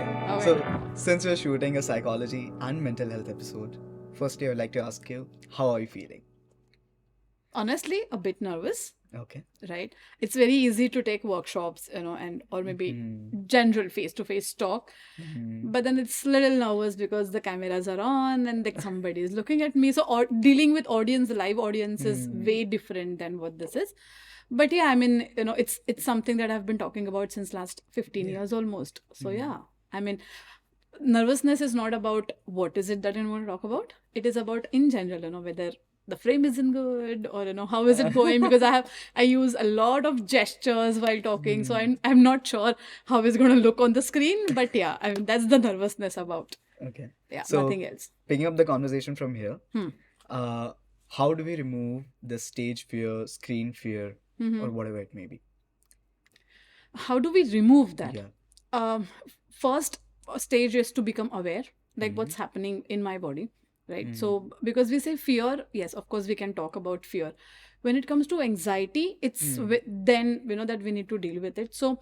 Okay. So, since we're shooting a psychology and mental health episode, firstly, I would like to ask you, how are you feeling? Honestly, a bit nervous. Okay. Right? It's very easy to take workshops, and or maybe general face-to-face talk. But then it's little nervous because the cameras are on and like somebody is looking at me. So dealing with live audience is way different than what this is. But yeah, I mean, it's something that I've been talking about since last 15 years almost. So yeah, I mean, nervousness is not about what is it that I want to talk about. It is about in general, whether the frame isn't good or how is it going, because I use a lot of gestures while talking, so I'm not sure how it's going to look on the screen. But yeah, I mean, that's the nervousness about. Okay. Yeah, So, nothing else. Picking up the conversation from here, how do we remove the stage fear, screen fear, or whatever it may be? How do we remove that? Yeah. First stage is to become aware, like what's happening in my body, right? So because we say fear, yes, of course we can talk about fear. When it comes to anxiety, it's then that we need to deal with it. So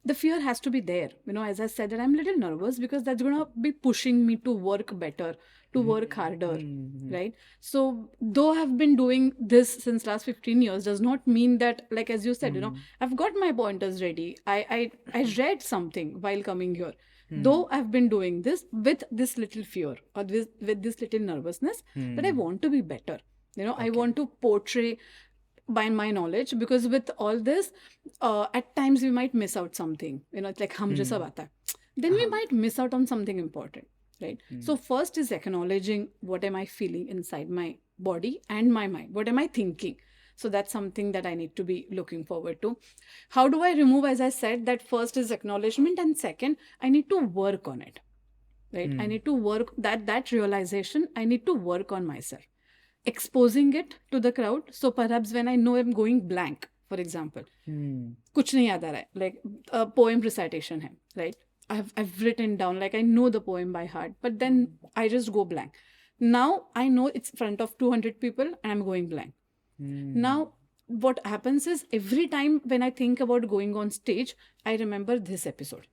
the fear has to be there, as I said, that I'm a little nervous because that's going to be pushing me to work better, to work harder, right? So though I've been doing this since last 15 years does not mean that, like as you said, I've got my pointers ready. I read something while coming here. Though I've been doing this with this little fear or with this little nervousness, that I want to be better. I want to portray by my knowledge, because with all this, at times we might miss out something. It's like hum jaisa baat hai. Then we might miss out on something important, right? So first is acknowledging what am I feeling inside my body and my mind. What am I thinking? So that's something that I need to be looking forward to. How do I remove? As I said, that first is acknowledgement, and second, I need to work on it, right? I need to work that realization. I need to work on myself, exposing it to the crowd. So perhaps when I know I'm going blank, for example, कुछ नहीं याद आ रहा है, like a poem recitation है, right? I've written down, like I know the poem by heart, but then I just go blank. Now I know it's in front of 200 people and I'm going blank. Now what happens is, every time when I think about going on stage, I remember this episode.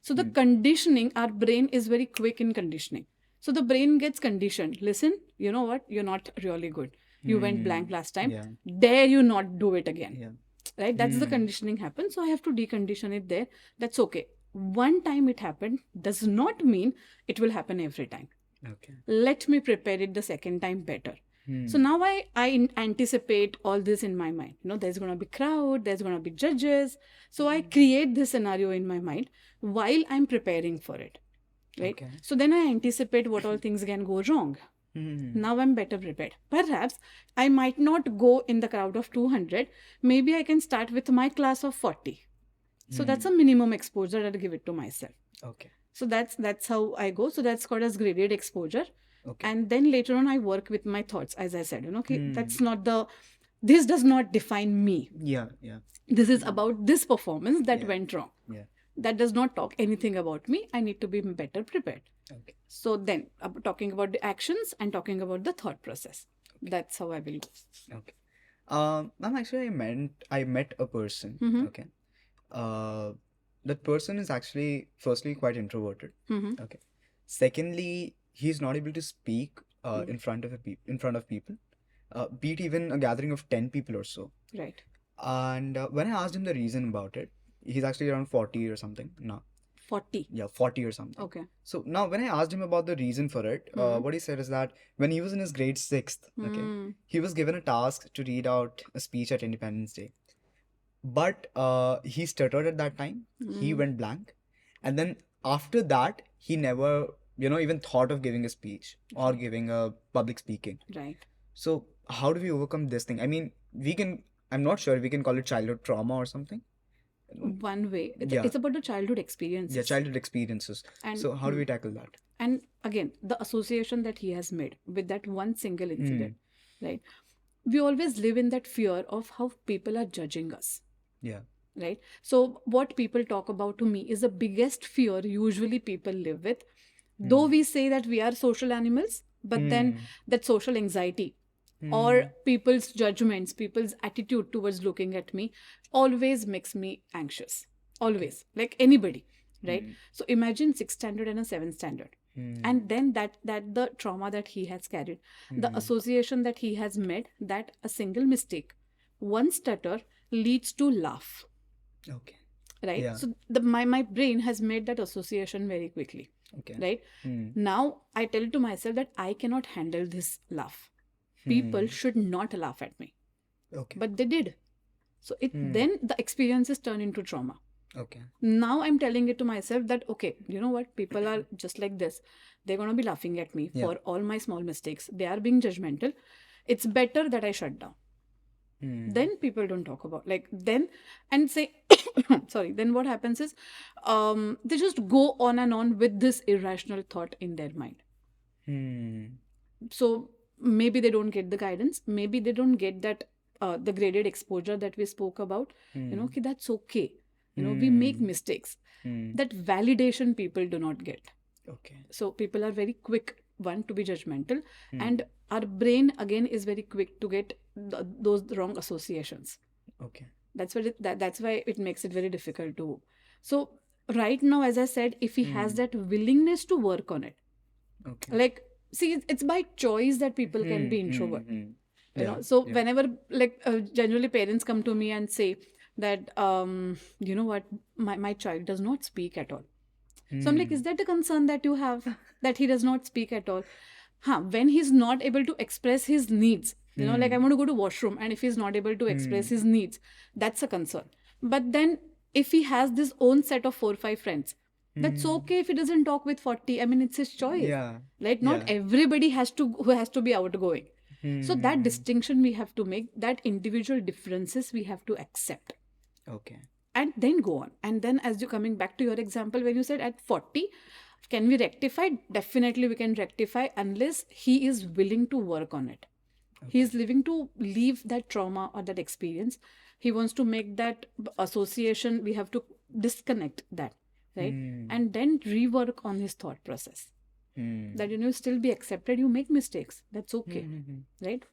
So the conditioning, our brain is very quick in conditioning. So the brain gets conditioned. Listen, you know what? You're not really good. You went blank last time. Yeah. Dare you not do it again. Yeah. Right? That's the conditioning happens. So I have to decondition it there. That's okay. One time it happened does not mean it will happen every time. Okay. Let me prepare it the second time better. So now I anticipate all this in my mind. There's going to be crowd, there's going to be judges. So I create this scenario in my mind while I'm preparing for it. Right? Okay. So then I anticipate what all things can go wrong. Now I'm better prepared. Perhaps I might not go in the crowd of 200. Maybe I can start with my class of 40. So that's a minimum exposure that I give it to myself. Okay. So that's how I go. So that's called as graded exposure. Okay. And then later on I work with my thoughts, as I said. Okay, this does not define me. Yeah. Yeah. This is about this performance that went wrong. Yeah. That does not talk anything about me. I need to be better prepared. Okay. So then, talking about the actions and talking about the thought process. Okay. That's how I will go. Okay. Ma'am, actually, I met a person. Okay. That person is actually, firstly, quite introverted. Okay. Secondly, he's not able to speak in front of people. Be it even a gathering of 10 people or so. Right. And when I asked him the reason about it, he's actually around 40 or something now. 40? Yeah, 40 or something. Okay. So now when I asked him about the reason for it, what he said is that when he was in his grade 6th, okay, he was given a task to read out a speech at Independence Day. But he stuttered at that time. He went blank. And then after that, he never, even thought of giving a speech or giving a public speaking. Right. So how do we overcome this thing? I mean, I'm not sure we can call it childhood trauma or something. One way. It's about the childhood experiences. Yeah, childhood experiences. And so how do we tackle that? And again, the association that he has made with that one single incident, right? We always live in that fear of how people are judging us. Yeah. Right? So what people talk about to me is the biggest fear usually people live with. Though we say that we are social animals, but then that social anxiety or people's judgments, people's attitude towards looking at me always makes me anxious. Always. Like anybody. right? So imagine 6th standard and a 7th standard. And then that the trauma that he has carried, the association that he has made, that a single mistake, one stutter leads to laugh, Okay. right? Yeah. So my brain has made that association very quickly, Okay. right? Now I tell to myself that I cannot handle this laugh. People should not laugh at me, Okay. but they did. So then the experiences turn into trauma. Okay. Now I'm telling it to myself that, okay, you know what? People are just like this. They're going to be laughing at me for all my small mistakes. They are being judgmental. It's better that I shut down. Then people don't talk about then and say, sorry, then what happens is they just go on and on with this irrational thought in their mind. So maybe they don't get the guidance. Maybe they don't get that the graded exposure that we spoke about. Okay, that's okay. We make mistakes. That validation people do not get. Okay. So people are very quick, one, to be judgmental, and our brain again is very quick to get those wrong associations. Okay. That's why it makes it very difficult to. So right now, as I said, if he has that willingness to work on it, okay. See, it's by choice that people can be introvert. So whenever generally parents come to me and say that you know what, my child does not speak at all. So I'm like, is that a concern that you have, that he does not speak at all? When he's not able to express his needs, like I want to go to washroom, and if he's not able to express his needs, that's a concern. But then if he has this own set of 4 or 5 friends, that's okay if he doesn't talk with 40. I mean, it's his choice. Yeah. Right? Not everybody has to be outgoing. So that distinction we have to make, that individual differences we have to accept. Okay. And then go on. And then as you coming back to your example, when you said at 40, can we rectify? Definitely we can rectify, unless he is willing to work on it. Okay. He is willing to leave that trauma or that experience. He wants to make that association, we have to disconnect that, right? And then rework on his thought process. That still be accepted, you make mistakes, that's okay. Right?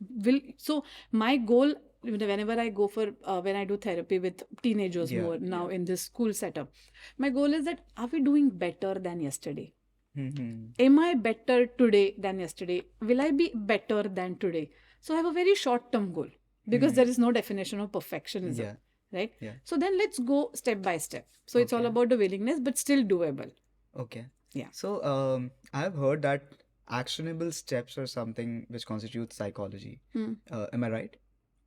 So my goal, whenever I go for when I do therapy with teenagers more now in this school setup, my goal is that, are we doing better than yesterday? Am I better today than yesterday? Will I be better than today? So I have a very short term goal, because there is no definition of perfectionism. Right? So then let's go step by step. So it's all about the willingness, but still doable. Okay. Yeah. So I've heard that actionable steps are something which constitutes psychology. Am I right?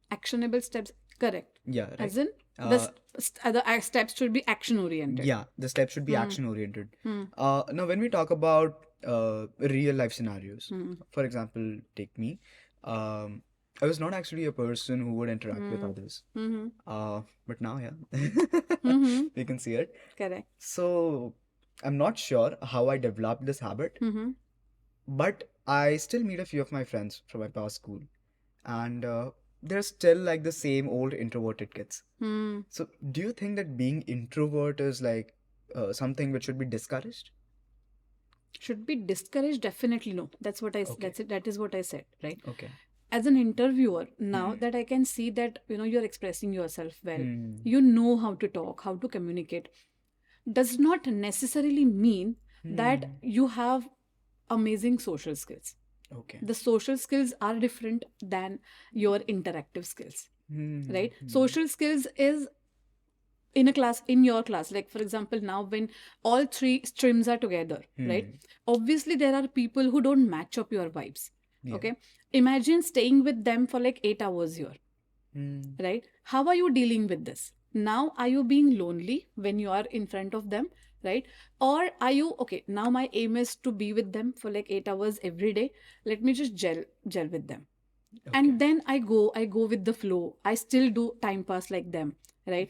Actionable steps, correct. Yeah. Right. As in the steps should be action oriented. Yeah, the steps should be action oriented. Now, when we talk about real life scenarios, for example, take me. I was not actually a person who would interact with others. But now, we can see it. Correct. So I'm not sure how I developed this habit, but I still meet a few of my friends from my past school, and they're still like the same old introverted kids. So do you think that being introvert is like something which should be discouraged? Should be discouraged? Definitely no. That's what I. That is what I said. Right. Okay. As an interviewer, now that I can see that you're expressing yourself well, you know how to talk, how to communicate, does not necessarily mean that you have amazing social skills. Okay. The social skills are different than your interactive skills. Right? Social skills is in your class. Like, for example, now when all 3 streams are together, right? Obviously, there are people who don't match up your vibes. Yeah. Okay. Imagine staying with them for like 8 hours here. Right? How are you dealing with this? Now, are you being lonely when you are in front of them? Right? Or are you, okay, now my aim is to be with them for like 8 hours every day. Let me just gel with them. Okay. And then I go with the flow. I still do time pass like them. Right?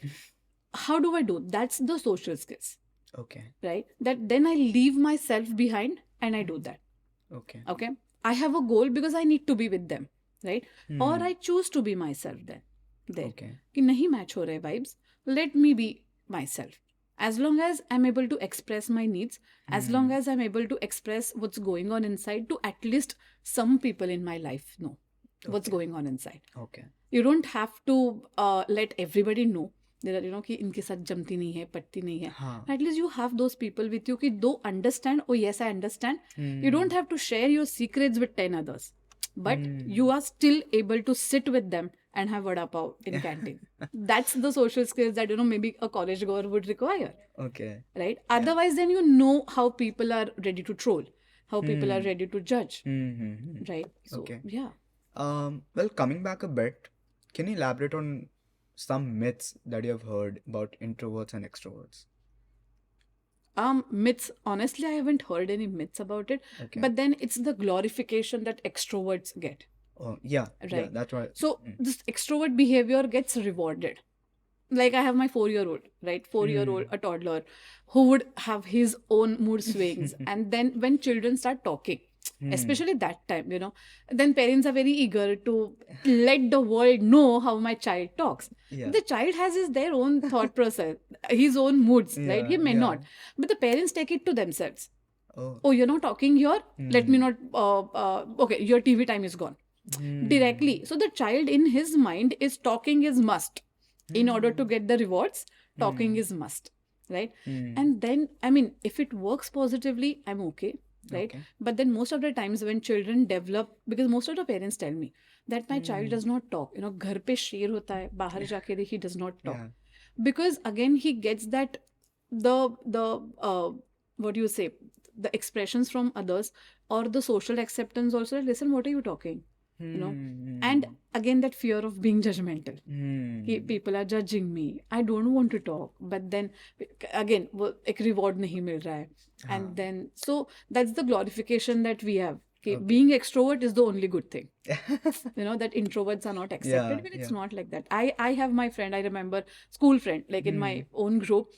How do I do? That's the social skills. Okay. Right? That then I leave myself behind and I do that. Okay. Okay. I have a goal because I need to be with them. Right? Or I choose to be myself then. There. Okay. कि नहीं match हो रहे vibes. Let me be myself. As long as I'm able to express my needs, as long as I'm able to express what's going on inside, to at least some people in my life know what's going on inside. Okay. You don't have to let everybody know, there are कि इनके साथ जमती नहीं है, पटती नहीं है. हाँ. At least you have those people with you कि दो understand, oh yes I understand. You don't have to share your secrets with 10 others, but you are still able to sit with them and have vada pav in canteen. That's the social skills that maybe a college goer would require. Okay. Right? Otherwise, then you know how people are ready to troll, how people are ready to judge. Right? So, Okay. yeah. Well, coming back a bit, can you elaborate on some myths that you have heard about introverts and extroverts? Myths, honestly, I haven't heard any myths about it. Okay. But then it's the glorification that extroverts get. Oh, yeah. Yeah, Right. that's right. So this extrovert behavior gets rewarded. Like I have my 4-year-old, right? 4-year-old, a toddler, who would have his own mood swings. And then when children start talking, especially that time, then parents are very eager to let the world know how my child talks. Yeah. The child has their own thought process, his own moods, right? He may not. But the parents take it to themselves. Oh, you're not talking here? Let me not, okay, your TV time is gone. Directly. So the child in his mind is talking is must. In order to get the rewards, talking is must, right? And then, I mean, if it works positively, I'm okay, right? Okay. But then most of the times when children develop, because most of the parents tell me that my child does not talk, घर पे शेर होता है, बाहर जाके he does not talk. Yeah. Because again, he gets that the what do you say, the expressions from others or the social acceptance also. Listen, what are you talking? And again that fear of being judgmental. People are judging me, I don't want to talk, but then again एक reward नहीं मिल रहा है. And then so that's the glorification that we have. Being extrovert is the only good thing. That introverts are not accepted. But it's not like that. I have my friend, I remember school friend, like in my own group.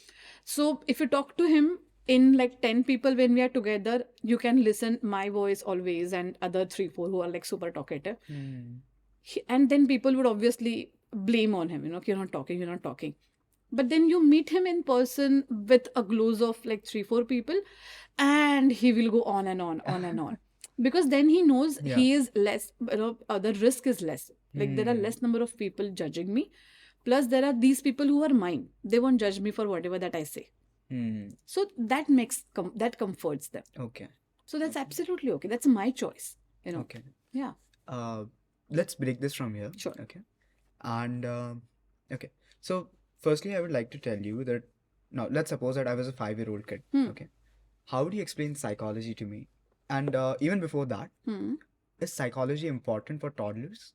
So if you talk to him, in like 10 people when we are together, you can listen my voice always and other 3-4 who are like super talkative. And then people would obviously blame on him, you're not talking. But then you meet him in person with a glows of like 3-4 people and he will go on and on. Because then he knows he is less, the risk is less. Like there are less number of people judging me. Plus there are these people who are mine. They won't judge me for whatever that I say. So that that comforts them. Okay. So that's absolutely okay. That's my choice. Okay. Yeah. Let's break this from here. Sure. Okay. And okay. So firstly, I would like to tell you that now let's suppose that I was a 5-year-old kid. Okay. How would you explain psychology to me? And even before that, is psychology important for toddlers?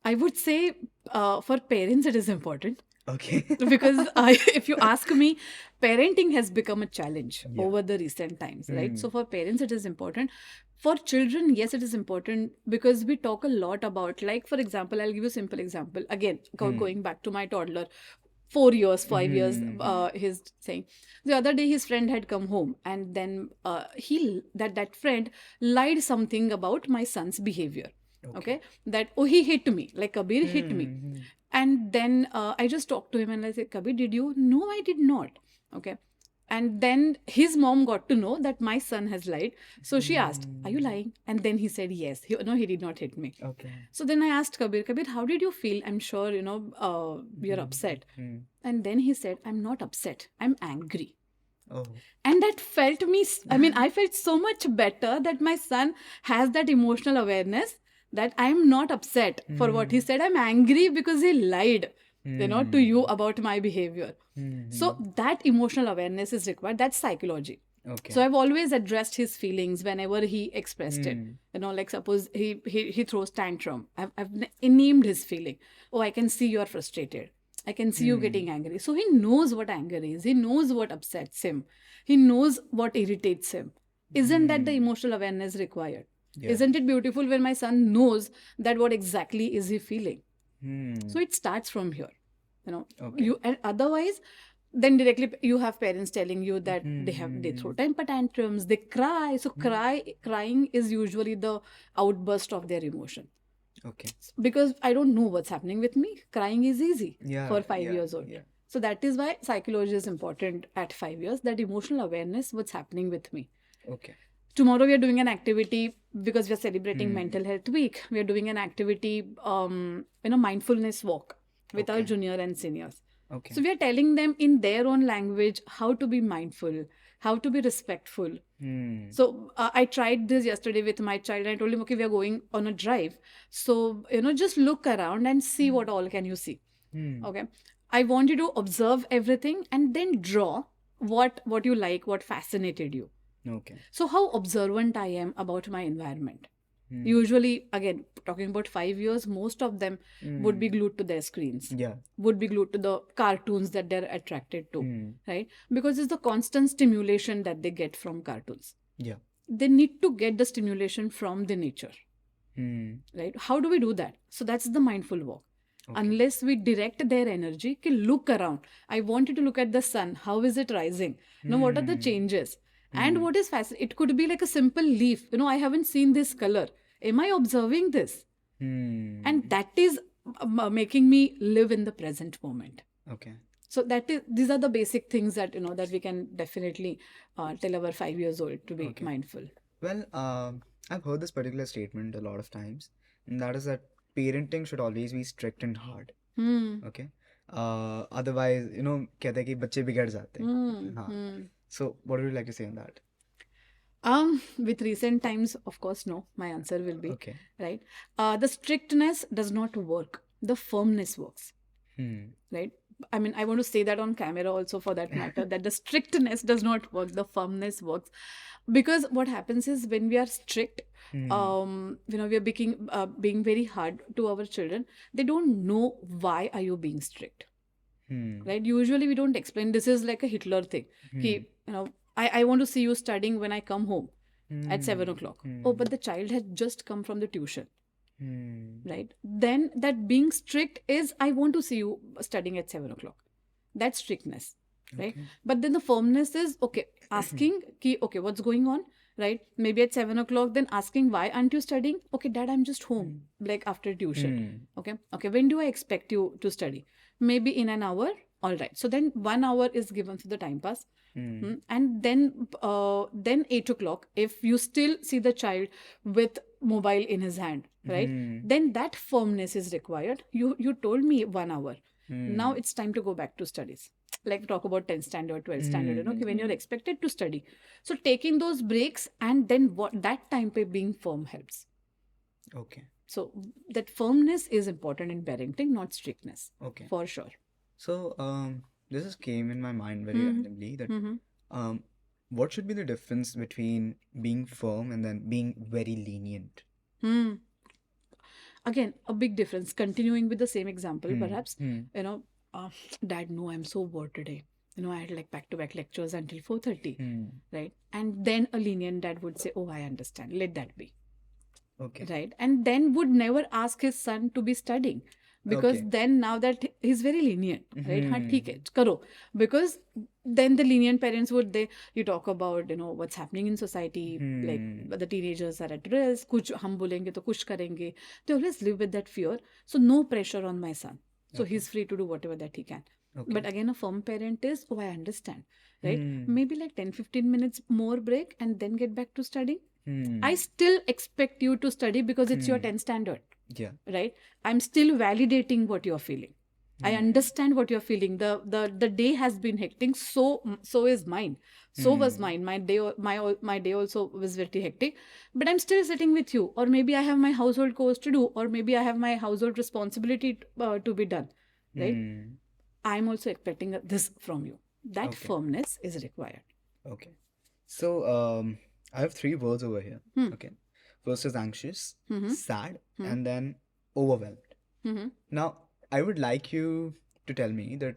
I would say for parents it is important. Okay. Because if you ask me, parenting has become a challenge over the recent times, right? So for parents it is important. For children, yes, it is important because we talk a lot about, like, for example, I'll give you a simple example. Again, going back to my toddler, 4 years, 5 years, he's saying. The other day, his friend had come home and then that friend lied something about my son's behavior. Okay. That, he hit me, like Kabir hit me. And then I just talked to him and I said, Kabir, did you? No, I did not. Okay. And then his mom got to know that my son has lied. So she asked, are you lying? And then he said, yes. He did not hit me. Okay. So then I asked Kabir, how did you feel? I'm sure, you're upset. And then he said, I'm not upset. I'm angry. Oh. And that felt me, I felt so much better that my son has that emotional awareness that I'm not upset for what he said. I'm angry because he lied, to you about my behavior. So that emotional awareness is required. That's psychology. Okay. So I've always addressed his feelings whenever he expressed it. Like suppose he throws tantrum. I've named his feeling. Oh, I can see you're frustrated. I can see you getting angry. So he knows what anger is. He knows what upsets him. He knows what irritates him. Isn't that the emotional awareness required? Yeah. Isn't it beautiful when my son knows that what exactly is he feeling? So it starts from here. Okay. And otherwise, then directly you have parents telling you that they throw temper tantrums, they cry. So crying is usually the outburst of their emotion. Okay. Because I don't know what's happening with me. Crying is easy for 5 years old. Yeah. So that is why psychology is important at 5 years. That emotional awareness, what's happening with me. Okay. Tomorrow we are doing an activity because we are celebrating Mental Health Week. We are doing an activity, mindfulness walk. with our Okay. junior and seniors. Okay. So we are telling them in their own language how to be mindful, how to be respectful. So I tried this yesterday with my child. I told him, okay, we are going on a drive. So, just look around and see what all can you see. Okay. I want you to observe everything and then draw what you like, what fascinated you. Okay. So how observant I am about my environment. Usually, again, talking about 5 years, most of them would be glued to their screens, Yeah. would be glued to the cartoons that they're attracted to, right? Because it's the constant stimulation that they get from cartoons. Yeah. They need to get the stimulation from the nature, right? How do we do that? So that's the mindful walk. Okay. Unless we direct their energy, okay, look around. I want you to look at the sun. How is it rising? Now, what are the changes? And what is fascinating? It could be like a simple leaf. I haven't seen this color. Am I observing this? And that is making me live in the present moment. Okay. So these are the basic things that that we can definitely tell our 5 years old to be mindful. Well, I've heard this particular statement a lot of times, and that is that parenting should always be strict and hard. Okay. Otherwise, कहते हैं कि बच्चे बिगड़ जाते हैं. हाँ. So, what would you like to say on that? With recent times, of course, no. My answer will be Okay. right. The strictness does not work. The firmness works. Right. I mean, I want to say that on camera also, for that matter, that the strictness does not work. The firmness works, because what happens is when we are strict, we are being very hard to our children. They don't know why are you being strict. Right? Usually we don't explain. This is like a Hitler thing. I want to see you studying when I come home at 7 o'clock. Oh, but the child had just come from the tuition. Right? Then that being strict is, I want to see you studying at 7 o'clock. That's strictness. Right? But then the firmness is, okay, asking, okay, what's going on? Right? Maybe at 7 o'clock, then asking, why aren't you studying? Okay, Dad, I'm just home, like after tuition. Okay, when do I expect you to study? Maybe in an hour. All right. So then 1 hour is given for the time pass. And then 8 o'clock, if you still see the child with mobile in his hand, right? Then that firmness is required. You told me 1 hour. Now it's time to go back to studies. Like talk about 10th standard, 12th standard, when you're expected to study. So taking those breaks and then that time by being firm helps. Okay. So that firmness is important in parenting, not strictness. Okay. For sure. So this just came in my mind very randomly that what should be the difference between being firm and then being very lenient? Again, a big difference. Continuing with the same example, perhaps, Dad, no, I'm so bored today. I had like back-to-back lectures until 4:30, right? And then a lenient dad would say, oh, I understand. Let that be. Okay. Right? And then would never ask his son to be studying. Because then now that he's very lenient, right? हाँ ठीक है करो. Because then the lenient parents you talk about what's happening in society, like the teenagers are at risk, कुछ हम बोलेंगे तो कुछ करेंगे. They always live with that fear. So no pressure on my son. So he's free to do whatever that he can. But again, a firm parent is, oh, I understand, right? Maybe like 10-15 minutes more break and then get back to studying. I still expect you to study because it's your 10th standard. Yeah. Right? I'm still validating what you're feeling. I understand what you're feeling. The day has been hectic. So is mine. So was mine. My day also was very hectic. But I'm still sitting with you. Or maybe I have my household chores to do. Or maybe I have my household responsibility to be done. Right? I'm also expecting this from you. That firmness is required. Okay. So I have 3 words over here. Okay. First is anxious, sad, and then overwhelmed. Now, I would like you to tell me that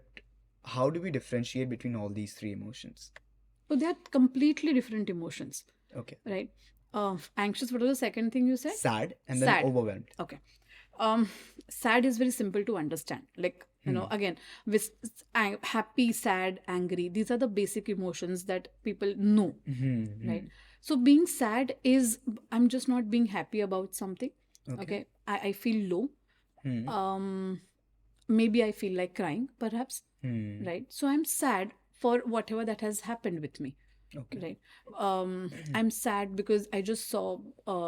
how do we differentiate between all these 3 emotions? So they are completely different emotions. Okay. Right? Anxious, what was the second thing you said? Sad and then overwhelmed. Okay. Sad is very simple to understand. Like, again, with happy, sad, angry, these are the basic emotions that people know, right? So being sad is, I'm just not being happy about something. Okay. I feel low. Maybe I feel like crying, perhaps, right? So I'm sad for whatever that has happened with me. Okay. Right. I'm sad because I just saw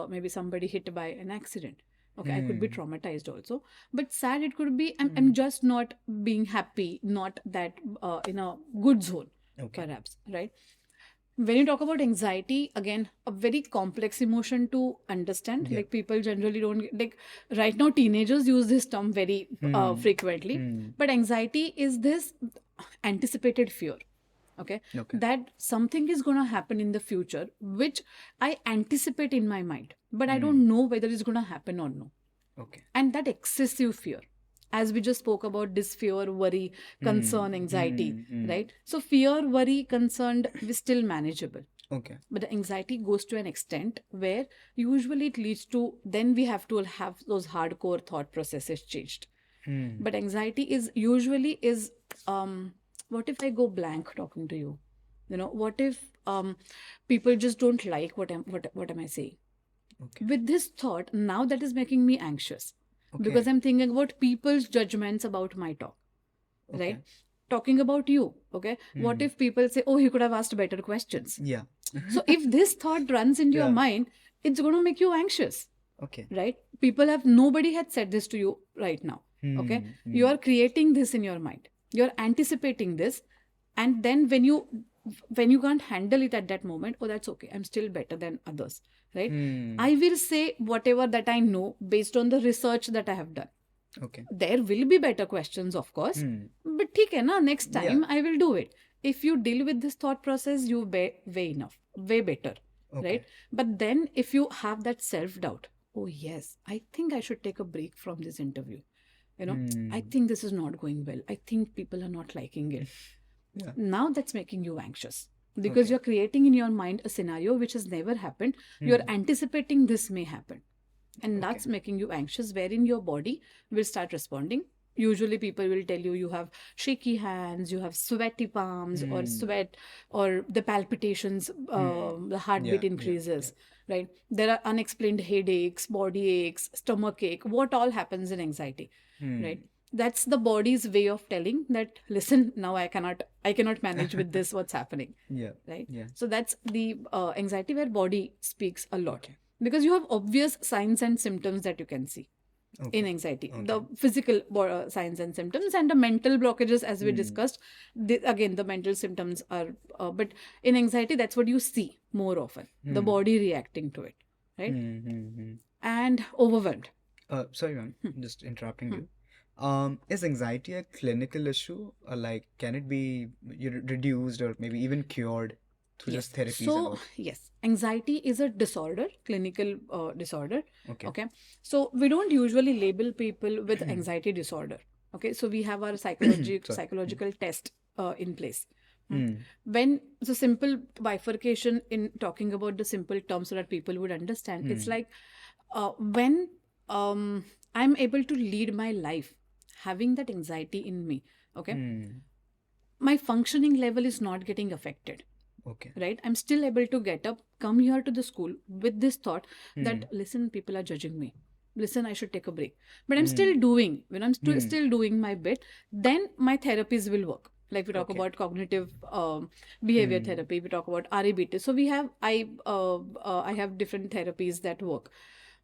maybe somebody hit by an accident. Okay, I could be traumatized also, but sad it could be I'm just not being happy, not that in a good zone, perhaps, right? When you talk about anxiety, again, a very complex emotion to understand. Yeah. Like people generally don't like right now. Teenagers use this term very frequently, but anxiety is this anticipated fear. Okay, Okay. that something is going to happen in the future, which I anticipate in my mind, but I don't know whether it's going to happen or no. Okay. And that excessive fear, as we just spoke about, this fear, worry, concern, anxiety, right? So fear, worry, concerned is still manageable, Okay. but the anxiety goes to an extent where usually it leads to, then we have to have those hardcore thought processes changed. But anxiety is usually is what if I go blank talking to you, what if people just don't like what am I saying. Okay. With this thought, now that is making me anxious because Okay. I'm thinking about people's judgments about my talk, right? Talking about you, okay? What if people say, oh, you could have asked better questions? Yeah. So if this thought runs into your Yeah. mind, it's going to make you anxious, Okay. right? Nobody had said this to you right now, okay? You are creating this in your mind. You're anticipating this. And then when you can't handle it at that moment, oh, that's okay. I'm still better than others, right? I will say whatever that I know based on the research that I have done. Okay. There will be better questions, of course, but theek hai na, next time I will do it. If you deal with this thought process, you way enough, way better, right? But then if you have that self-doubt, oh yes, I think I should take a break from this interview. I think this is not going well. I think people are not liking it. Yeah. Now that's making you anxious because you're creating in your mind a scenario which has never happened. You're anticipating this may happen. And that's making you anxious, wherein your body will start responding. Usually people will tell you have shaky hands, you have sweaty palms or sweat or the palpitations, the heartbeat increases, right? There are unexplained headaches, body aches, stomach ache, what all happens in anxiety, right? That's the body's way of telling that, listen, now I cannot manage with this, what's happening, Yeah. right? Yeah. So that's the anxiety where body speaks a lot. Because you have obvious signs and symptoms that you can see in anxiety. The physical signs and symptoms and the mental blockages, as we discussed. Again, the mental symptoms are, but in anxiety, that's what you see more often. The body reacting to it, right? And overwhelmed. Sorry, ma'am, just interrupting you. Is anxiety a clinical issue, or like can it be reduced or maybe even cured through just therapies and So, all? yes, anxiety is a disorder, clinical disorder. Okay. Okay. So, we don't usually label people with anxiety disorder. Okay. So, we have our psychological test in place. When the simple bifurcation in talking about the simple terms so that people would understand, it's like when I'm able to lead my life having that anxiety in me, okay, my functioning level is not getting affected. Okay. Right? I'm still able to get up, come here to the school with this thought that, listen, people are judging me. Listen, I should take a break. But I'm still doing, when I'm still doing my bit, then my therapies will work. Like we talk about cognitive behavior therapy, we talk about REBT. So I have different therapies that work.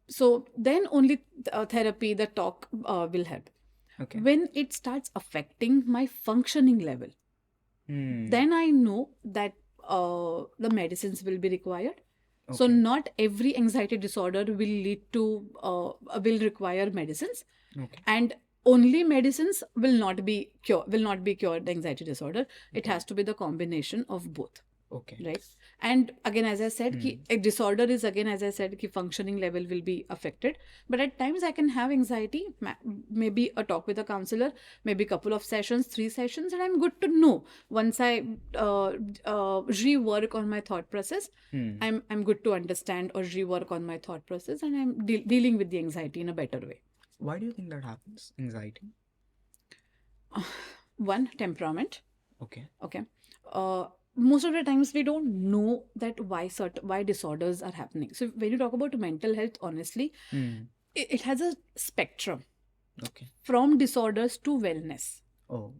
So then only therapy, the talk will help. Okay. When it starts affecting my functioning level, then I know that the medicines will be required. So not every anxiety disorder will lead to will require medicines, and only medicines will not be cured the anxiety disorder. It has to be the combination of both. Okay. Right? And again, as I said, a disorder is, again, as I said, functioning level will be affected. But at times I can have anxiety, maybe a talk with a counselor, maybe a couple of sessions, 3 sessions, and I'm good to know. Once I rework on my thought process, I'm good to understand or rework on my thought process, and I'm dealing with the anxiety in a better way. Why do you think that happens? Anxiety? One, temperament. Okay. Okay. Most of the times we don't know that why disorders are happening. So when you talk about mental health, honestly, it has a spectrum. Okay. From disorders to wellness. Oh.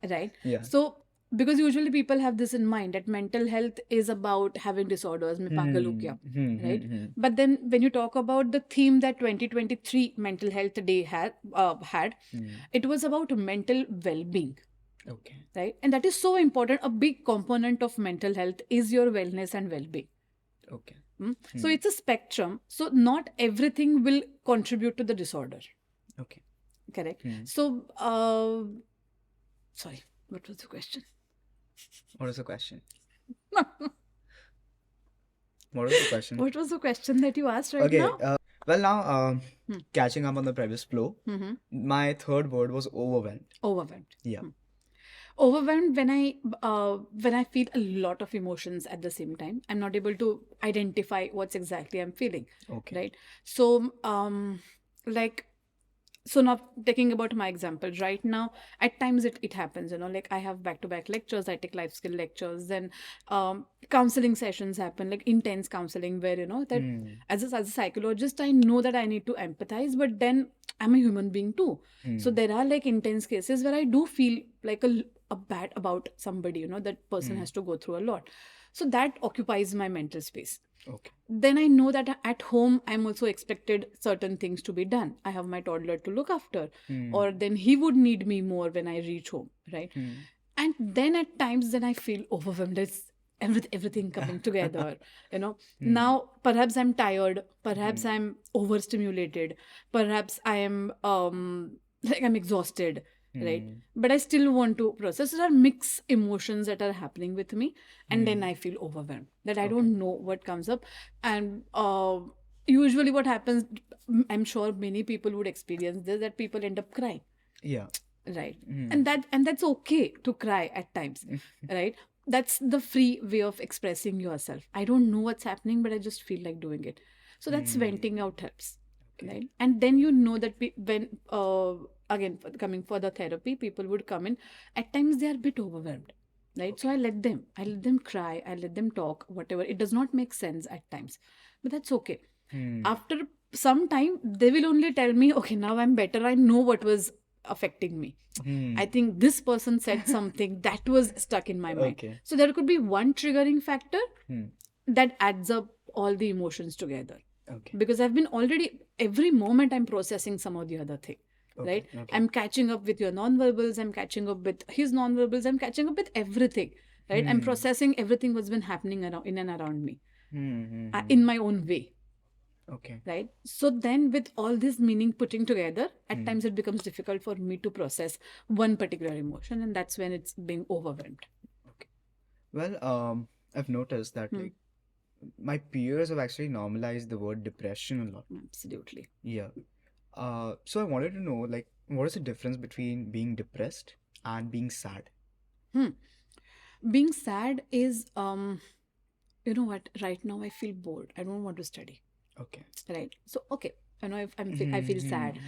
Right? Yeah. So because usually people have this in mind that mental health is about having disorders, मैं पागल हो क्या, right? But then when you talk about the theme that 2023 Mental Health Day had, it was about mental well-being. Okay. Right? And that is so important. A big component of mental health is your wellness and well-being. Okay. So it's a spectrum. So not everything will contribute to the disorder. Okay. Correct. So, sorry, what was the question? What is the question? What was the question? What was the question that you asked right now? Well, now, catching up on the previous flow, my third word was overwhelmed. Overwhelmed. Yeah. Overwhelmed when I feel a lot of emotions at the same time. I'm not able to identify what's exactly I'm feeling. Okay. Right. So, so now taking about my example right now, at times it happens, like I have back-to-back lectures, I take life skill lectures, then counseling sessions happen, like intense counseling where, that as a psychologist, I know that I need to empathize, but then I'm a human being too. So there are like intense cases where I do feel like a bad about somebody, that person has to go through a lot. So that occupies my mental space. Okay. Then I know that at home, I'm also expected certain things to be done. I have my toddler to look after, or then he would need me more when I reach home, right? And then at times, then I feel overwhelmed. It's everything coming together, Now, perhaps I'm tired. Perhaps I'm overstimulated. Perhaps I am I'm exhausted. Right, but I still want to process. There are mixed emotions that are happening with me, and then I feel overwhelmed that I don't know what comes up. And usually what happens, I'm sure many people would experience this, that people end up crying. Yeah. Right. And that's okay to cry at times. Right. That's the free way of expressing yourself. I don't know what's happening, but I just feel like doing it. So that's venting out helps. Okay. Right. And then that when again, coming for the therapy, people would come in. At times they are a bit overwhelmed, right? Okay. So I let them cry, I let them talk, whatever. It does not make sense at times, but that's okay. After some time, they will only tell me, okay, now I'm better. I know what was affecting me. I think this person said something that was stuck in my mind. Okay. So there could be one triggering factor that adds up all the emotions together. Okay. Because I've been already, every moment I'm processing some or the other thing. Okay, right? Okay. I'm catching up with your nonverbals, I'm catching up with his nonverbals, I'm catching up with everything. Right? I'm processing everything what's been happening in and around me. In my own way. Okay. Right? So then with all this meaning putting together, at times it becomes difficult for me to process one particular emotion, and that's when it's being overwhelmed. Okay. Well, I've noticed that like my peers have actually normalized the word depression a lot. Absolutely. Yeah. So I wanted to know, like, what is the difference between being depressed and being sad? Being sad is, you know what? Right now I feel bored. I don't want to study. Okay. Right. So, okay. If I feel sad.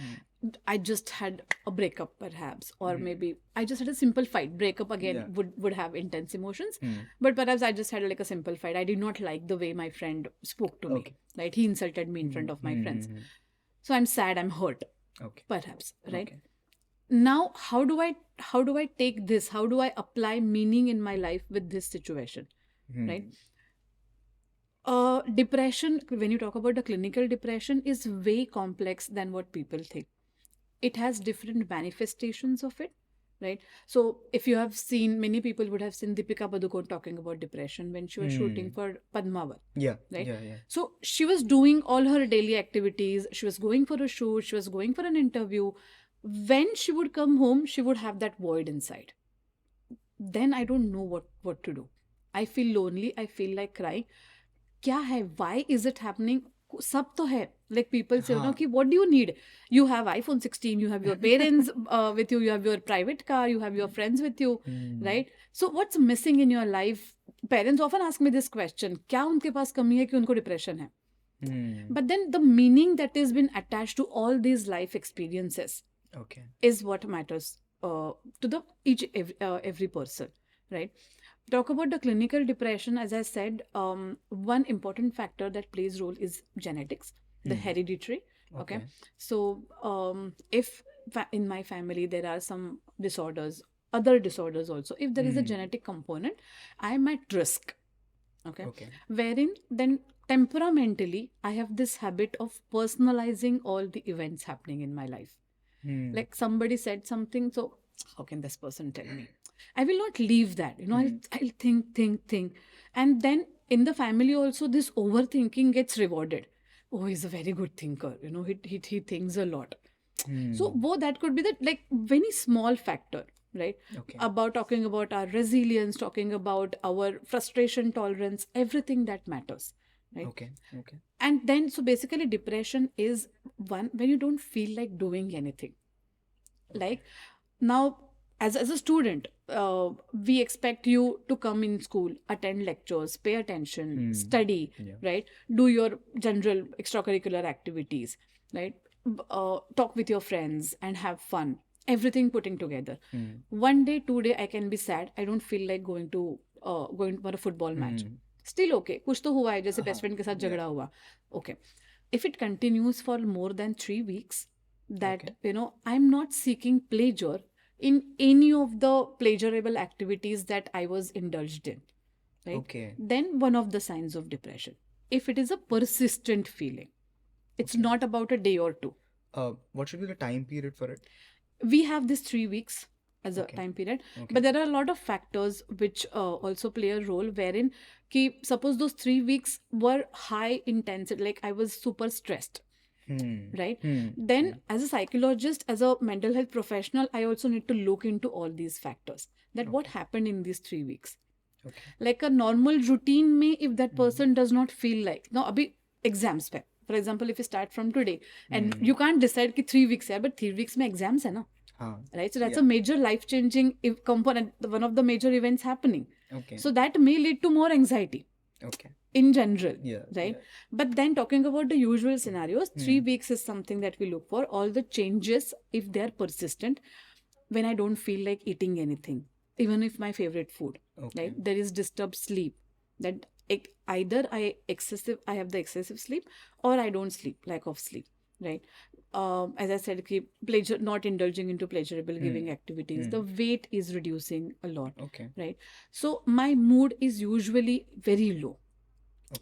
I just had a breakup, perhaps, or maybe I just had a simple fight. Breakup again would have intense emotions, but perhaps I just had like a simple fight. I did not like the way my friend spoke to me. Right? He insulted me in front of my friends. So I'm sad. I'm hurt. Okay. Perhaps. Right. Okay. Now, how do I take this? How do I apply meaning in my life with this situation? Right. Depression, when you talk about the clinical depression, is way complex than what people think. It has different manifestations of it, right? So if you have seen, many people would have seen Deepika Padukone talking about depression when she was shooting for Padmavat. Yeah. Right? Yeah. So she was doing all her daily activities. She was going for a shoot. She was going for an interview. When she would come home, she would have that void inside. Then I don't know what to do. I feel lonely. I feel like crying. क्या है? Why is it happening? सब तो है. Like people say, कि what do you need? You have iPhone 16, you have your parents with you, you have your private car, you have your friends with you, right? So what's missing in your life? Parents often ask me this question. क्या उनके पास कमी है कि उनको depression है? But then the meaning that has been attached to all these life experiences is what matters to every person, right? Talk about the clinical depression, as I said, one important factor that plays role is genetics, the hereditary. Okay. So if in my family there are some disorders other disorders also, if there is a Hmm. genetic component, I am at risk. Okay. Okay. Wherein then temperamentally I have this habit of personalizing all the events happening in my life. Hmm. Like somebody said something, so how can this person tell me? I will not leave that, I'll think. And then in the family also, this overthinking gets rewarded. Oh, he's a very good thinker, he thinks a lot. So Hmm. both that could be that, like, very small factor, right? Okay. About talking about our resilience, talking about our frustration tolerance, everything that matters, right? Okay. Okay. And then, so basically depression is one when you don't feel like doing anything. Like now, as a student, we expect you to come in school, attend lectures, pay attention, Hmm. study, Yeah. right? Do your general extracurricular activities, right? Talk with your friends and have fun, everything putting together. Hmm. One day, 2 day I can be sad, I don't feel like going for a football match. Hmm. Still okay, कुछ तो हुआ है, जैसे हाँ. Best friend के साथ Yeah. झगड़ा हुआ. Okay. If it continues for more than 3 weeks, that Okay. I'm not seeking pleasure in any of the pleasurable activities that I was indulged in, right? Okay. Then one of the signs of depression, if it is a persistent feeling, it's Okay. not about a day or two. What should be the time period for it? We have this 3 weeks as a Okay. time period, Okay. but there are a lot of factors which also play a role, wherein suppose those 3 weeks were high intensity, like I was super stressed, Hmm. right? Hmm. Then as a psychologist, as a mental health professional, I also need to look into all these factors, that what happened in these 3 weeks. Okay. Like a normal routine may, if that person does not feel like, now abhi exams pe, for example, if you start from today and you can't decide ki 3 weeks hai, but 3 weeks mein exams hai na, हाँ. right? So that's Yeah. a major life changing component, one of the major events happening. Okay. So that may lead to more anxiety Okay. in general, Yeah. right? Yeah. But then talking about the usual scenarios, Hmm. 3 weeks is something that we look for. All the changes, if they are persistent, when I don't feel like eating anything, even if my favorite food, Okay. right? There is disturbed sleep. That either I have the excessive sleep, or I don't sleep, lack of sleep, right? As I said, pleasure, not indulging into pleasurable giving activities. The weight is reducing a lot, Okay. right? So my mood is usually very low.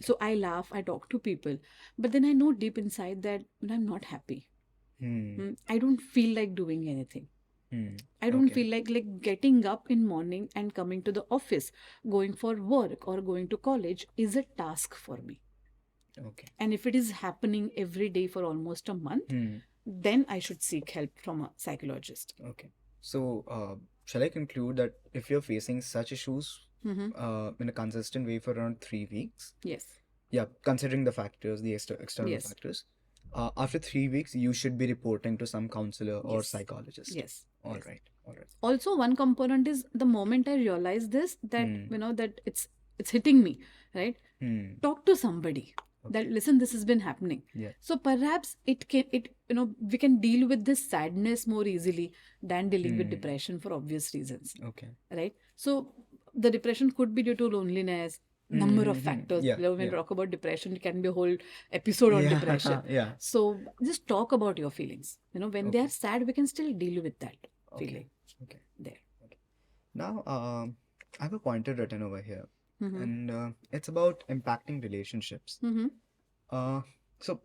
So I laugh, I talk to people, but then I know deep inside that I'm not happy. Hmm. I don't feel like doing anything. Hmm. I don't Okay. feel like getting up in morning and coming to the office, going for work or going to college is a task for me. Okay. And if it is happening every day for almost a month, Hmm. then I should seek help from a psychologist. Okay. So, shall I conclude that if you're facing such issues Mm-hmm. in a consistent way for around 3 weeks, Yes. yeah, considering the factors, the external Yes. factors, after 3 weeks, you should be reporting to some counselor or Yes. psychologist. Yes. All Yes. right. All right. Also, one component is the moment I realize this, that Hmm. that it's hitting me, right? Hmm. Talk to somebody. That, listen, this has been happening. Yeah. So perhaps we can deal with this sadness more easily than dealing with depression, for obvious reasons, Okay. right? So the depression could be due to loneliness, number of factors. Yeah. When we Yeah. talk about depression, it can be a whole episode on Yeah. depression. Yeah. So just talk about your feelings. When they are sad, we can still deal with that feeling. Okay. There. Now, I have a pointer written over here, Mhm. and it's about impacting relationships. Mhm. So,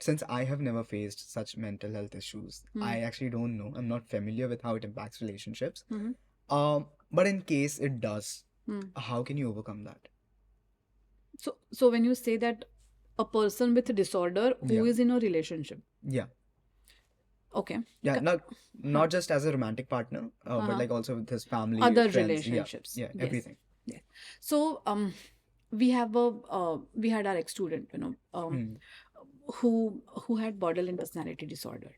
since I have never faced such mental health issues, I actually don't know. I'm not familiar with how it impacts relationships. Mhm. But in case it does, Hmm. how can you overcome that? So when you say that a person with a disorder who Yeah. is in a relationship, Yeah. okay, Yeah, not just as a romantic partner, but like also with his family, other friends. relationships, Yeah, yes. everything. Yes. So we had our ex-student, who had borderline personality disorder.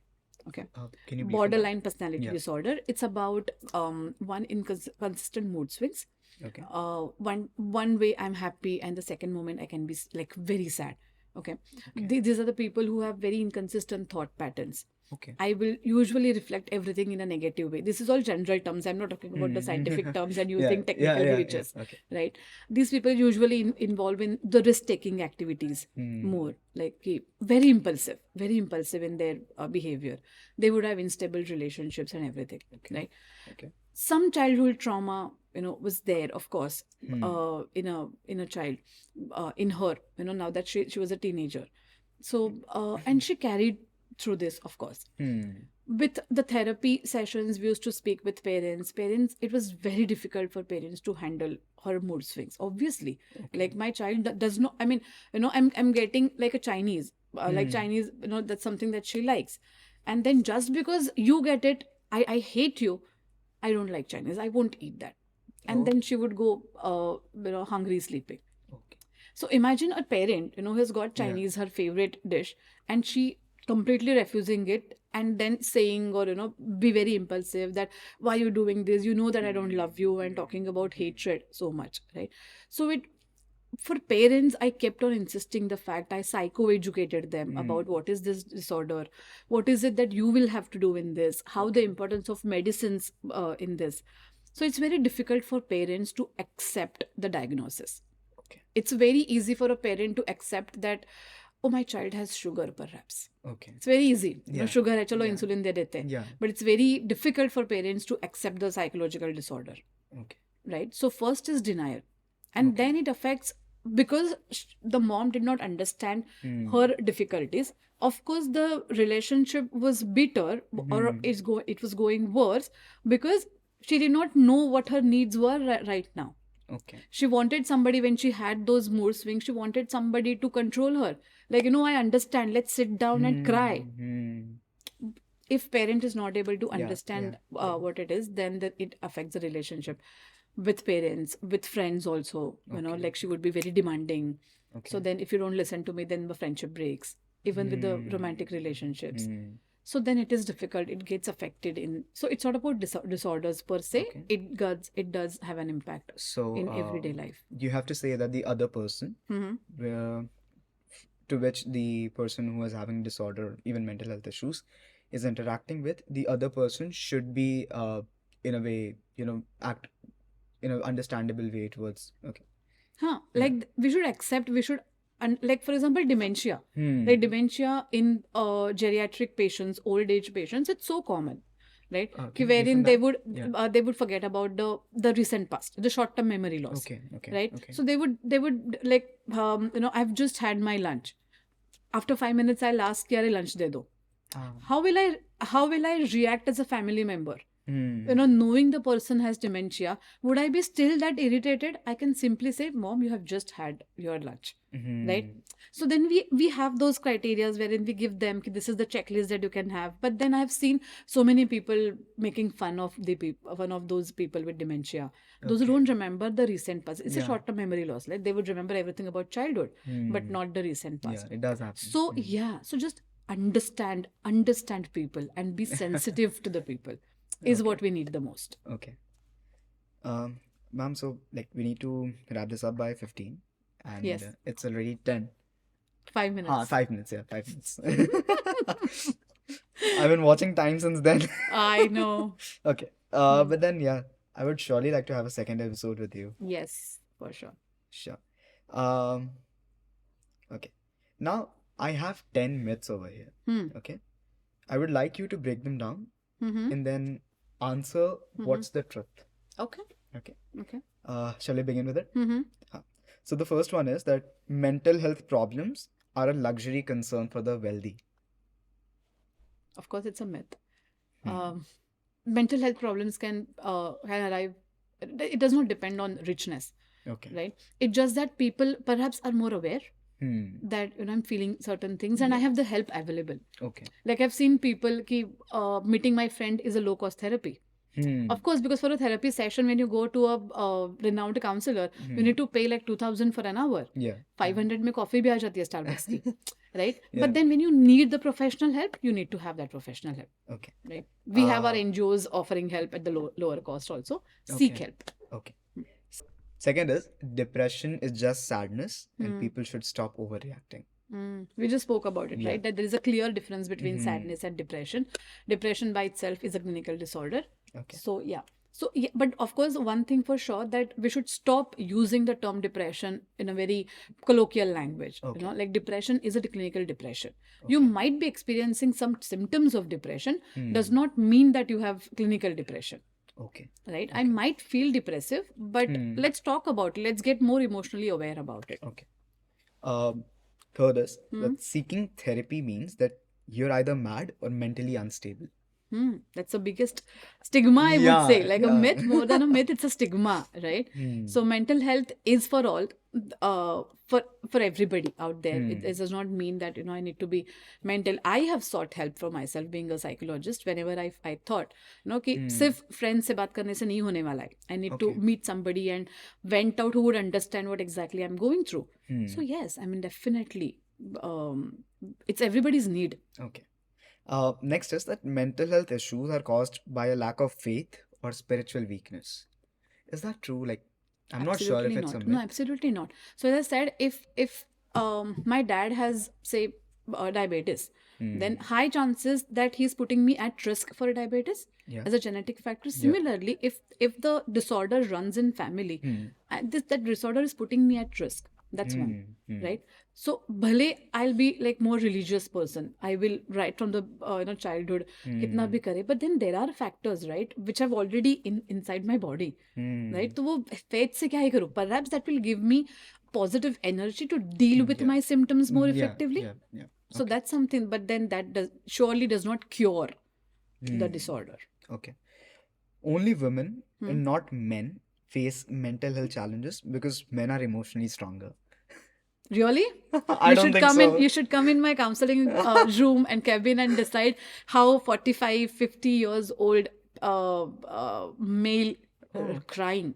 Okay. Can you brief on that? Borderline personality Yeah. disorder. It's about one inconsistent mood swings. Okay. One way I'm happy, and the second moment I can be like very sad. Okay. Okay. These are the people who have very inconsistent thought patterns. Okay. I will usually reflect everything in a negative way. This is all general terms. I'm not talking about the scientific terms and using technical glitches, Okay. right? These people usually involve in the risk-taking activities more, like very impulsive in their behavior. They would have unstable relationships and everything, right? Okay. Some childhood trauma, was there, of course, in a child, in her, now that she was a teenager. So, and she carried through this, of course. With the therapy sessions, we used to speak with parents. It was very difficult for parents to handle her mood swings. Obviously, like my child does not. I mean, I'm getting like a Chinese, that's something that she likes, and then just because you get it, I hate you. I don't like Chinese. I won't eat that. And then she would go, hungry, sleeping. Okay. So imagine a parent, who's got Chinese, her favorite dish, and she completely refusing it and then saying, or, be very impulsive that, why are you doing this? You know that I don't love you, and talking about hatred so much, right? So for parents, I kept on insisting the fact, I psycho-educated them about what is this disorder, what is it that you will have to do in this, how the importance of medicines in this. So it's very difficult for parents to accept the diagnosis. Okay. It's very easy for a parent to accept that, oh, my child has sugar, perhaps. Okay. It's very easy. Yeah. Sugar hai, chalo insulin de dete. Yeah. But it's very difficult for parents to accept the psychological disorder. Okay. Right? So first is denial. And then it affects, because the mom did not understand her difficulties. Of course, the relationship was bitter, or it was going worse, because she did not know what her needs were right now. Okay. She wanted somebody, when she had those mood swings, she wanted somebody to control her. Like, I understand, let's sit down and cry. If parent is not able to understand what it is, then it affects the relationship with parents, with friends also. Like she would be very demanding. So then if you don't listen to me, then the friendship breaks. Even with the romantic relationships. So then it is difficult. It gets affected in. So it's not about disorders per se. It does have an impact in everyday life. You have to say that the other person, to which the person who is having disorder, even mental health issues, is interacting with, the other person should be in a way, act in an understandable way towards. Okay. Like we should accept. Like for example, dementia. Like dementia in geriatric patients, old age patients, it's so common, right? Wherein they would forget about the recent past, the short term memory loss. Okay. Right. Okay. So they would like I've just had my lunch. After 5 minutes, I'll ask, "Kyare lunch de do." How will I react as a family member? Knowing the person has dementia, would I be still that irritated? I can simply say, Mom, you have just had your lunch, right? So then we have those criterias wherein we give them, this is the checklist that you can have. But then I've seen so many people making fun of one of those people with dementia. Those who don't remember the recent past. It's a short-term memory loss. Like they would remember everything about childhood, but not the recent past. Yeah, it does happen. So so just understand people and be sensitive to the people. Is what we need the most. Okay. Ma'am, so like we need to wrap this up by 15, and yes. It's already 10. 5 minutes. 5 minutes, yeah, 5 minutes. I've been watching time since then. I know. Okay. But then I would surely like to have a second episode with you. Yes, for sure. Sure. Okay. Now I have 10 myths over here. Okay. I would like you to break them down and then answer what's the truth. Okay. Shall we begin with it? So the first one is that mental health problems are a luxury concern for the wealthy. Of course, it's a myth. Mental health problems can arrive. It does not depend on richness. Okay. Right. It's just that people perhaps are more aware that I'm feeling certain things and I have the help available. Okay. Like I've seen people meeting my friend is a low cost therapy. Of course, because for a therapy session, when you go to a renowned counselor, you need to pay like 2,000 for an hour. 500 mein coffee bhi aa jati hai Starbucks ki. Right? But then when you need the professional help, you need to have that professional help. Okay. Right? We have our NGOs offering help at the lower cost also. Seek help. Okay. Second is, depression is just sadness and people should stop overreacting. We just spoke about it, Yeah. right? That there is a clear difference between sadness and depression. Depression by itself is a clinical disorder. Okay. So, yeah. So, yeah, but of course, one thing for sure that we should stop using the term depression in a very colloquial language. Okay. Like depression is a clinical depression. You might be experiencing some symptoms of depression, does not mean that you have clinical depression. Okay. Right? I might feel depressive, but let's talk about it. Let's get more emotionally aware about it. Okay. Third is that seeking therapy means that you're either mad or mentally unstable. That's the biggest stigma, I would say. Like a yeah. myth, more than a myth, it's a stigma, right? So mental health is for all, for everybody out there. It does not mean that I need to be mental. I have sought help for myself, being a psychologist. Whenever I thought, कि सिर्फ friends से बात करने से नहीं होने वाला है. I need to meet somebody and vent out who would understand what exactly I'm going through. So yes, I mean definitely, it's everybody's need. Okay. Next is that mental health issues are caused by a lack of faith or spiritual weakness. Is that true? Like, I'm not sure if it's a myth. No, absolutely not. So as I said, if my dad has, say, diabetes, then high chances that he's putting me at risk for diabetes as a genetic factor. Similarly, if the disorder runs in family, that disorder is putting me at risk. That's one, right? So, bhale I'll be like more religious person. I will right from the childhood, kitna bhi kare. But then there are factors, right, which have already inside my body, right? So, wo faith se kya hi karu? Perhaps that will give me positive energy to deal with my symptoms more effectively. Yeah. So that's something. But then that surely does not cure the disorder. Okay. Only women and not men face mental health challenges because men are emotionally stronger. Really? I don't think so. You should come in my counseling room and cabin and decide how 45, 50 years old male crying.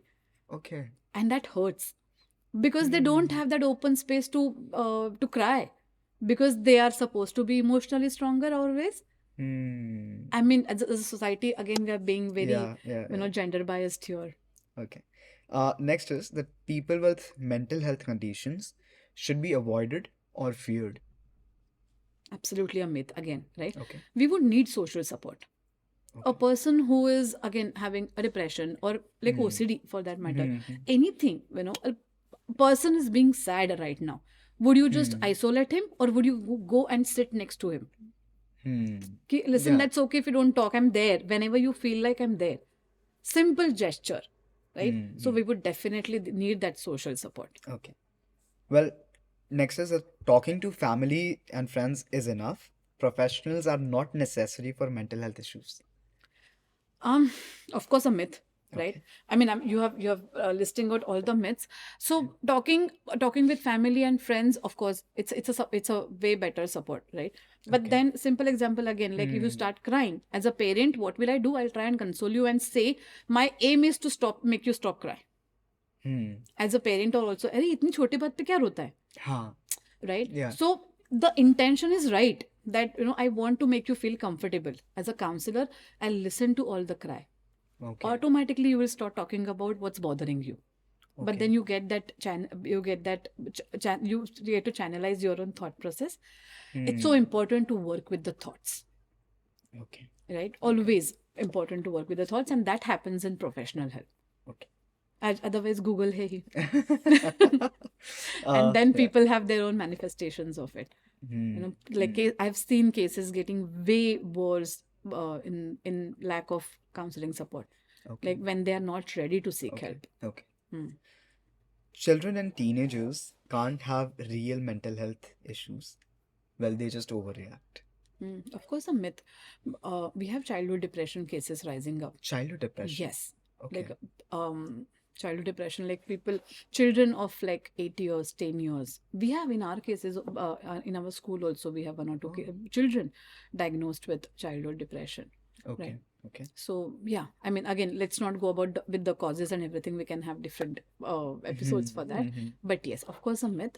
Okay. And that hurts. Because they don't have that open space to cry. Because they are supposed to be emotionally stronger always. I mean, as a society, again, we are being very, gender biased here. Okay. Next is that people with mental health conditions should be avoided or feared. Absolutely a myth again, right? Okay. We would need social support. A person who is again having a depression or like OCD for that matter, anything, a person is being sad right now. Would you just isolate him or would you go and sit next to him? Listen, that's okay if you don't talk. I'm there. Whenever you feel like I'm there. Simple gesture, right? So we would definitely need that social support. Okay. Well, next is that talking to family and friends is enough. Professionals are not necessary for mental health issues. Of course, a myth, right? I mean, you have listing out all the myths. So talking with family and friends, of course, it's a way better support, right? But then simple example again, like if you start crying as a parent, what will I do? I'll try and console you and say my aim is to make you stop cry. As a parent or also, अरे इतनी छोटी बात पे क्या रोता है? हाँ. Right? Yeah. So the intention is right that I want to make you feel comfortable. As a counselor, I'll listen to all the cry. Okay. Automatically you will start talking about what's bothering you. But then you get that you get to channelize your own thought process. It's so important to work with the thoughts. Okay. Right? Always important to work with the thoughts, and that happens in professional help. Okay. Otherwise, Google hai hi. And then people have their own manifestations of it. Like I've seen cases getting way worse in lack of counseling support. Like when they are not ready to seek help. Okay. Children and teenagers can't have real mental health issues. Well, they just overreact. Of course, a myth. We have childhood depression cases rising up. Childhood depression? Yes. Okay. Like childhood depression, like children of like 8 years, 10 years. We have in our cases, in our school also, we have 1 or 2 children diagnosed with childhood depression. Okay. Right? Okay. So, yeah, I mean, again, let's not go about with the causes and everything. We can have different episodes for that. But yes, of course, a myth.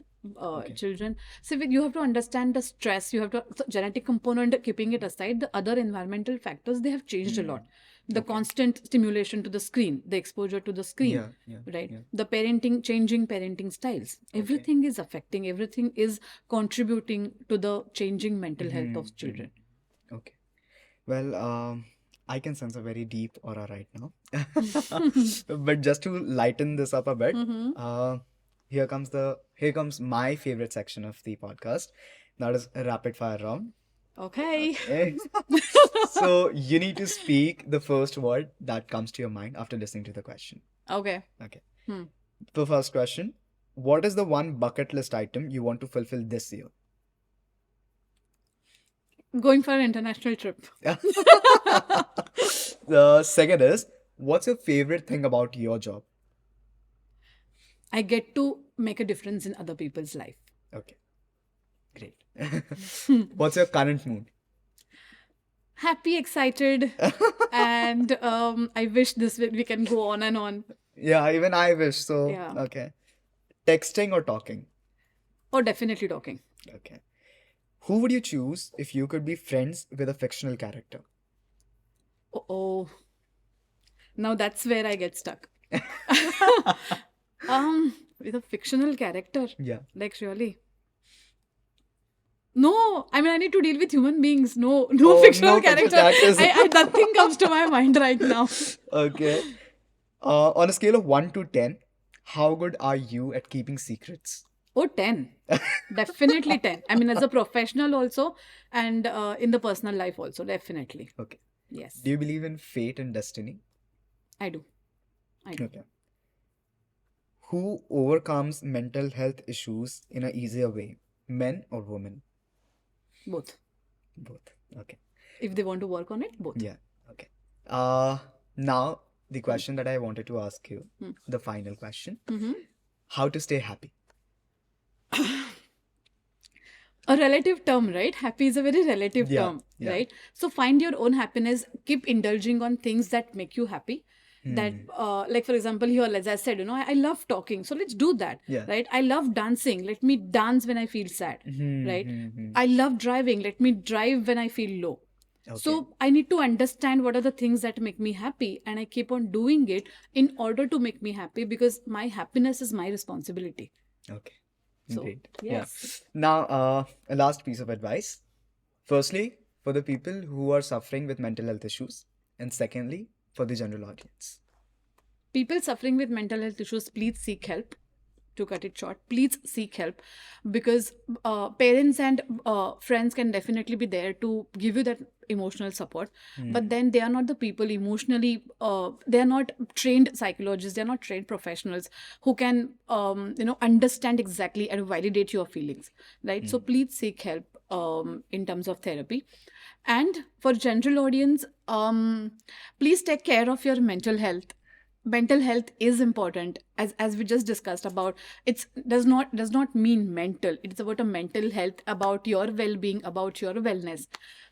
Children. So, you have to understand the stress. You have to, so genetic component, keeping it aside, the other environmental factors, they have changed a lot. the constant stimulation to the screen, the exposure to the screen, right? The changing parenting styles, everything is affecting, everything is contributing to the changing mental health of children. Okay. Well, I can sense a very deep aura right now. But just to lighten this up a bit, here comes my favorite section of the podcast. That is a rapid fire round. Okay. So you need to speak the first word that comes to your mind after listening to the question. Okay. The first question: what is the one bucket list item you want to fulfill this year? Going for an international trip. The second is: what's your favorite thing about your job? I get to make a difference in other people's life. Okay. Great. What's your current mood? Happy, excited, and I wish we can go on and on. Yeah, even I wish so. Yeah. Okay. Texting or talking? Oh, definitely talking. Okay. Who would you choose if you could be friends with a fictional character? Oh. Now that's where I get stuck. With a fictional character. Yeah. Like really. No, I mean I need to deal with human beings. No Oh, fictional no fictional character. characters. Nothing comes to my mind right now. Okay. On a scale of 1 to 10, how good are you at keeping secrets? Oh, 10. Definitely 10. I mean, as a professional also, and in the personal life also, definitely. Okay. Yes, Do you believe in fate and destiny? I do. Okay. Who overcomes mental health issues in an easier way? Men or women? Both. Both. Okay. If they want to work on it, both. Yeah. Okay. Now the question that I wanted to ask you, the final question. How to stay happy? A relative term, right? Happy is a very relative term, right? So find your own happiness. Keep indulging on things that make you happy. That, like for example, here, as I said, I love talking. So let's do that, right? I love dancing. Let me dance when I feel sad, right? I love driving. Let me drive when I feel low. Okay. So I need to understand what are the things that make me happy, and I keep on doing it in order to make me happy, because my happiness is my responsibility. Okay. So, great. yes. Yeah. Now, a last piece of advice. Firstly, for the people who are suffering with mental health issues, and secondly, for the general audience. People suffering with mental health issues, please seek help. To cut it short, please seek help, because parents and friends can definitely be there to give you that emotional support, but then they are not the people emotionally, they are not trained psychologists, they are not trained professionals who can understand exactly and validate your feelings, right? So please seek help in terms of therapy. And for general audience, please take care of your mental health. Mental health is important, as we just discussed about. It does not mean mental. It's about a mental health, about your well-being, about your wellness.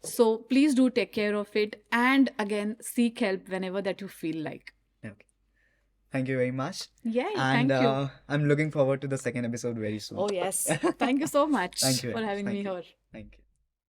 So please do take care of it, and again, seek help whenever that you feel like. Okay. Thank you very much. Yeah, and thank you. I'm looking forward to the second episode very soon. Oh yes, thank you so much Thank you very for much. having Thank me you. here. Thank you.